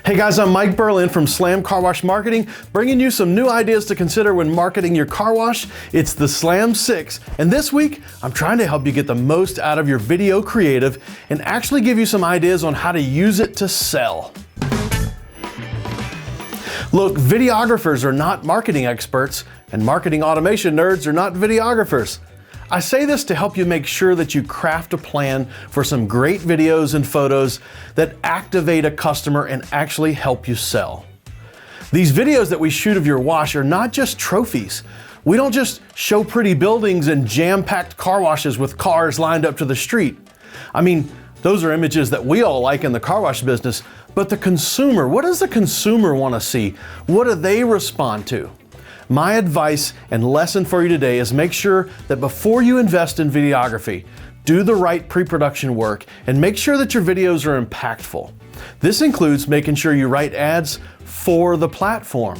Hey guys, I'm Mike Berlin from Slam Car Wash Marketing, bringing you some new ideas to consider when marketing your car wash. It's the Slam 6, and this week, I'm trying to help you get the most out of your video creative and actually give you some ideas on how to use it to sell. Look, videographers are not marketing experts, and marketing automation nerds are not videographers. I say this to help you make sure that you craft a plan for some great videos and photos that activate a customer and actually help you sell. These videos that we shoot of your wash are not just trophies. We don't just show pretty buildings and jam-packed car washes with cars lined up to the street. I mean, those are images that we all like in the car wash business, but the consumer, what does the consumer want to see? What do they respond to? My advice and lesson for you today is make sure that before you invest in videography, do the right pre-production work and make sure that your videos are impactful. This includes making sure you write ads for the platform,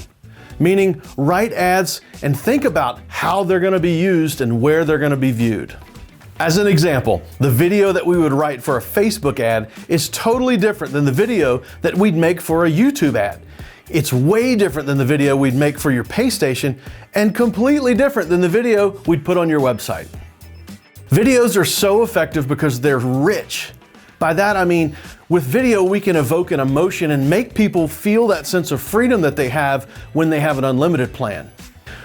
meaning write ads and think about how they're going to be used and where they're going to be viewed. As an example, the video that we would write for a Facebook ad is totally different than the video that we'd make for a YouTube ad. It's way different than the video we'd make for your Paystation and completely different than the video we'd put on your website. Videos are so effective because they're rich. By that I mean, with video we can evoke an emotion and make people feel that sense of freedom that they have when they have an unlimited plan.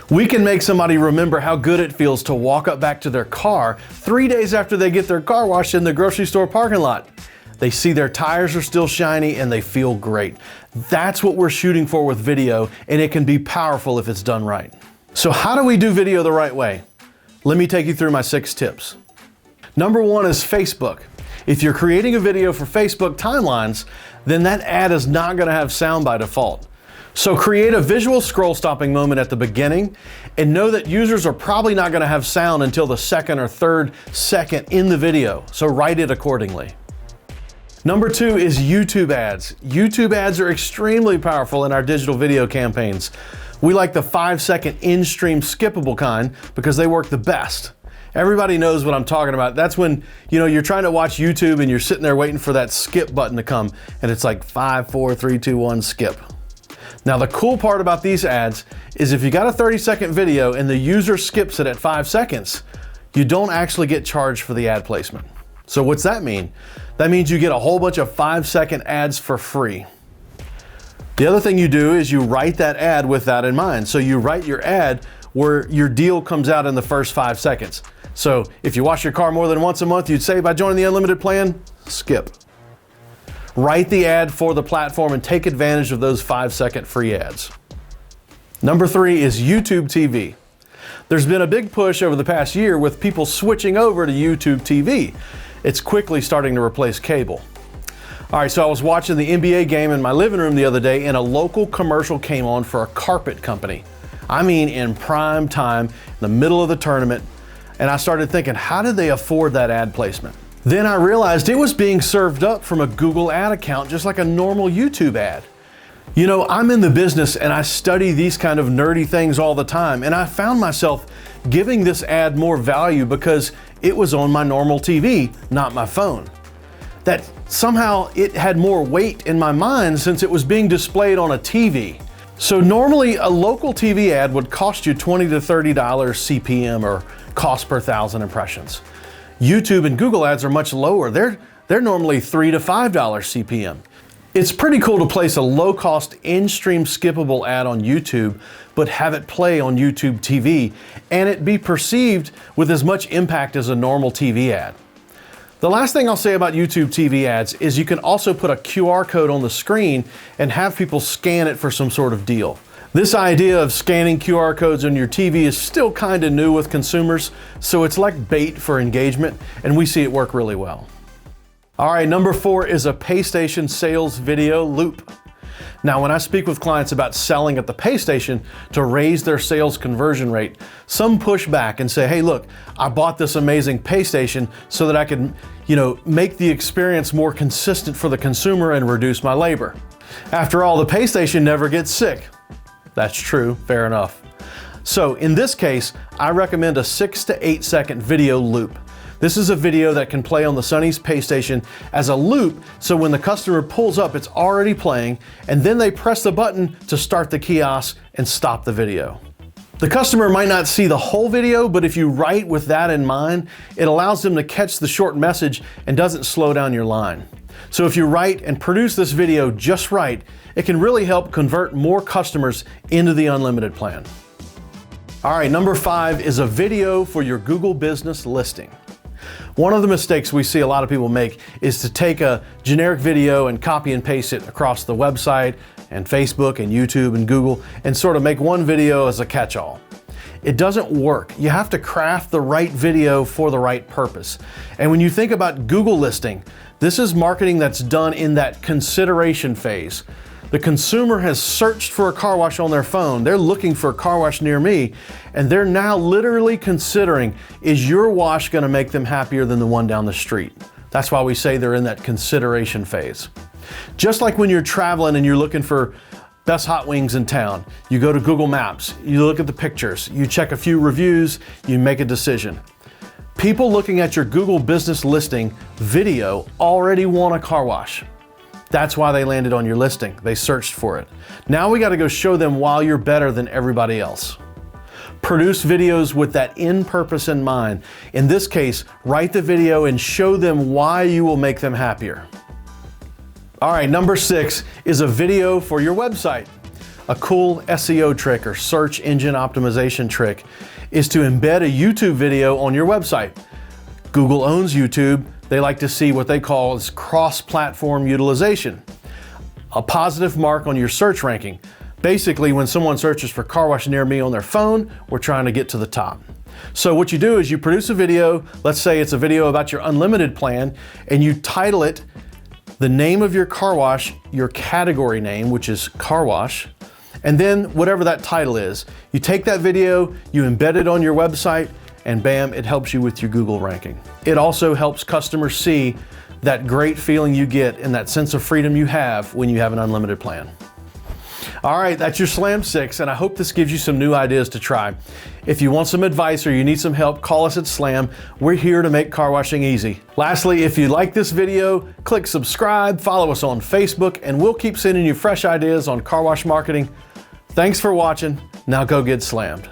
We can make somebody remember how good it feels to walk up back to their car 3 days after they get their car washed in the grocery store parking lot. They see their tires are still shiny and they feel great. That's what we're shooting for with video, and it can be powerful if it's done right. So how do we do video the right way? Let me take you through my 6 tips. Number 1 is Facebook. If you're creating a video for Facebook timelines, then that ad is not going to have sound by default. So create a visual scroll stopping moment at the beginning and know that users are probably not going to have sound until the second or third second in the video, so write it accordingly. Number 2 is YouTube ads. YouTube ads are extremely powerful in our digital video campaigns. We like the 5-second in-stream skippable kind because they work the best. Everybody knows what I'm talking about. That's when, you're trying to watch YouTube and you're sitting there waiting for that skip button to come and it's like 5, 4, 3, 2, 1, skip. Now the cool part about these ads is if you got a 30-second video and the user skips it at 5 seconds, you don't actually get charged for the ad placement. So what's that mean? That means you get a whole bunch of 5-second ads for free. The other thing you do is you write that ad with that in mind. So you write your ad where your deal comes out in the first 5 seconds. So if you wash your car more than once a month, you'd say by joining the unlimited plan, skip. Write the ad for the platform and take advantage of those 5-second free ads. Number 3 is YouTube TV. There's been a big push over the past year with people switching over to YouTube TV. It's quickly starting to replace cable. All right, so I was watching the NBA game in my living room the other day and a local commercial came on for a carpet company. I mean, in prime time, in the middle of the tournament, and I started thinking, how did they afford that ad placement? Then I realized it was being served up from a Google ad account, just like a normal YouTube ad. I'm in the business and I study these kind of nerdy things all the time, and I found myself giving this ad more value because it was on my normal TV, not my phone. That somehow it had more weight in my mind since it was being displayed on a TV. So normally a local TV ad would cost you $20 to $30 CPM or cost per 1,000 impressions. YouTube and Google ads are much lower. They're normally $3 to $5 CPM. It's pretty cool to place a low-cost in-stream skippable ad on YouTube, but have it play on YouTube TV and it be perceived with as much impact as a normal TV ad. The last thing I'll say about YouTube TV ads is you can also put a QR code on the screen and have people scan it for some sort of deal. This idea of scanning QR codes on your TV is still kind of new with consumers, so it's like bait for engagement, and we see it work really well. All right, number 4 is a Paystation sales video loop. Now, when I speak with clients about selling at the Paystation to raise their sales conversion rate, some push back and say, hey, look, I bought this amazing Paystation so that I could, make the experience more consistent for the consumer and reduce my labor. After all, the Paystation never gets sick. That's true, fair enough. So in this case, I recommend a 6 to 8 second video loop. This is a video that can play on the Sonny's Paystation as a loop, so when the customer pulls up, it's already playing, and then they press the button to start the kiosk and stop the video. The customer might not see the whole video, but if you write with that in mind, it allows them to catch the short message and doesn't slow down your line. So if you write and produce this video just right, it can really help convert more customers into the unlimited plan. All right, number 5 is a video for your Google business listing. One of the mistakes we see a lot of people make is to take a generic video and copy and paste it across the website and Facebook and YouTube and Google and sort of make one video as a catch-all. It doesn't work. You have to craft the right video for the right purpose. And when you think about Google listing, this is marketing that's done in that consideration phase. The consumer has searched for a car wash on their phone. They're looking for a car wash near me, and they're now literally considering, is your wash going to make them happier than the one down the street? That's why we say they're in that consideration phase. Just like when you're traveling and you're looking for best hot wings in town, you go to Google Maps, you look at the pictures, you check a few reviews, you make a decision. People looking at your Google business listing video already want a car wash. That's why they landed on your listing. They searched for it. Now we got to go show them why you're better than everybody else. Produce videos with that end purpose in mind. In this case, write the video and show them why you will make them happier. All right, number 6 is a video for your website. A cool SEO trick or search engine optimization trick is to embed a YouTube video on your website. Google owns YouTube. They like to see what they call is cross-platform utilization, a positive mark on your search ranking. Basically, when someone searches for car wash near me on their phone, we're trying to get to the top. So what you do is you produce a video, let's say it's a video about your unlimited plan, and you title it the name of your car wash, your category name, which is car wash, and then whatever that title is. You take that video, you embed it on your website, and bam, it helps you with your Google ranking. It also helps customers see that great feeling you get and that sense of freedom you have when you have an unlimited plan. All right, that's your Slam 6, and I hope this gives you some new ideas to try. If you want some advice or you need some help, call us at Slam. We're here to make car washing easy. Lastly, if you like this video, click subscribe, follow us on Facebook, and we'll keep sending you fresh ideas on car wash marketing. Thanks for watching. Now go get slammed.